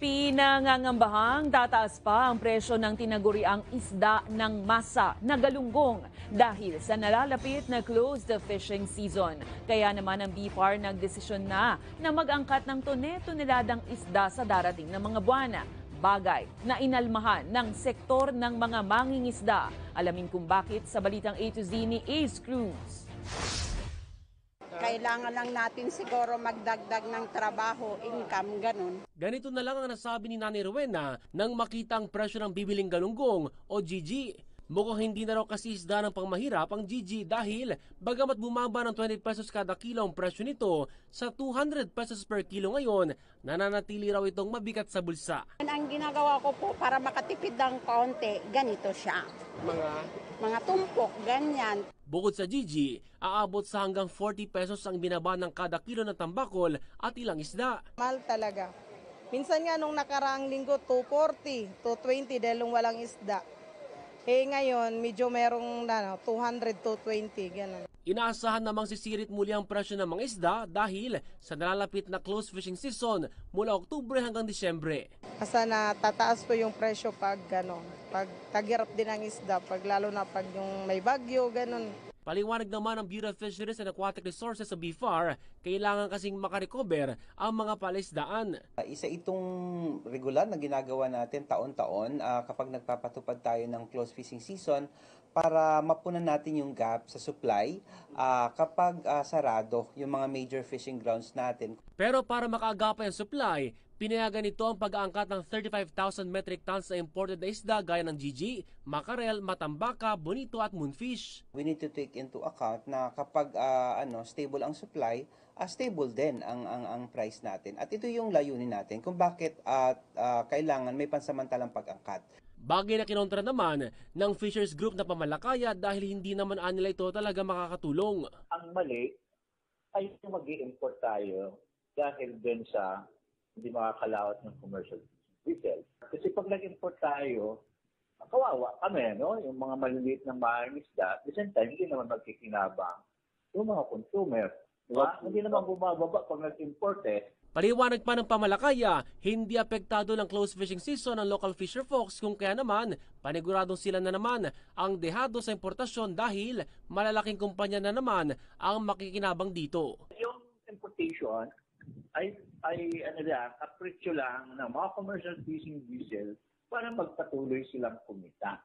Pinangangambahang tataas pa ang presyo ng tinaguriang isda ng masa na galunggong dahil sa nalalapit na closed fishing season. Kaya naman ang BFAR nagdesisyon na mag-angkat ng tone-toneladang isda sa darating na mga buwan. Bagay na inalmahan ng sektor ng mga mangingisda. Alamin kung bakit sa balitang A to Z ni Ace Cruz. Kailangan lang natin siguro magdagdag ng trabaho, income, ganun. Ganito na lang ang nasabi ni Nanay Rowena nang makita ang presyo ng bibiling galunggong o GG. Mukhang hindi na raw kasi isda ng pangmahirap ang GG dahil bagamat bumaba ng 20 pesos kada kilo ang presyo nito sa 200 pesos per kilo ngayon, nananatili raw itong mabigat sa bulsa. Ang ginagawa ko po para makatipid ng kaunti, ganito siya. Mga tumpok, ganyan. Bukod sa GG, aabot sa hanggang 40 pesos ang binaba ng kada kilo ng tambakol at ilang isda. Mahal talaga. Minsan nga nung nakaraang linggo, 240, 220 dahil walang isda. Ngayon, medyo merong 200, 220, gano'n. Inaasahan namang sisirit muli ang presyo ng mga isda dahil sa nalalapit na close fishing season mula Oktubre hanggang Disyembre. Basta na tataas po yung presyo pag tagirap din ang isda, lalo na pag yung may bagyo, gano'n. Paliwanag naman ng Bureau of Fisheries and Aquatic Resources sa BFAR, kailangan kasing makarecover ang mga palaisdaan. Isa itong regular na ginagawa natin taon-taon kapag nagpapatupad tayo ng close fishing season para mapunan natin yung gap sa supply kapag sarado yung mga major fishing grounds natin. Pero para makaagapay ang supply, pinayagan ito ang pag-aangkat ng 35,000 metric tons na imported na isda gaya ng GG, makarel, matambaka, bonito at moonfish. We need to take into account na kapag stable ang supply, stable din ang price natin. At ito yung layunin natin kung bakit kailangan may pansamantalang pag-angkat. Bagay na kinontra naman ng Fishers Group na pamalakaya dahil hindi naman nila ito talaga makakatulong. Ang mali ay yung mag-i-import tayo dahil din sa hindi makakalawat ng commercial vessel. Kasi pag nag-import tayo, kawawa kami, no? Yung mga maliliit ng mangingisda, at the same time, hindi naman magkikinabang yung mga consumer. Diba? Hindi naman bumababa pag nag-import eh. Paliwanag pa ng pamalakaya, hindi apektado ng close fishing season ang local fisher folks kung kaya naman paniguradong sila na naman ang dehado sa importasyon dahil malalaking kumpanya na naman ang makikinabang dito. Yung importation ay kapritsyo lang ng mga commercial fishing vessel para magpatuloy silang kumita.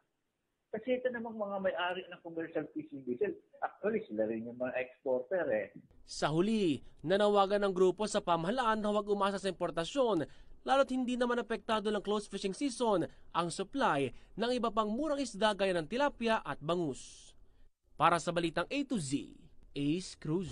Kasi ito namang mga may-ari ng commercial fishing vessel, actually sila rin yung mga exporter eh. Sa huli, nanawagan ng grupo sa pamahalaan na huwag umasa sa importasyon, lalo't hindi naman apektado ng close fishing season ang supply ng iba pang murang isda gaya ng tilapia at bangus. Para sa Balitang A to Z, Ace Cruz.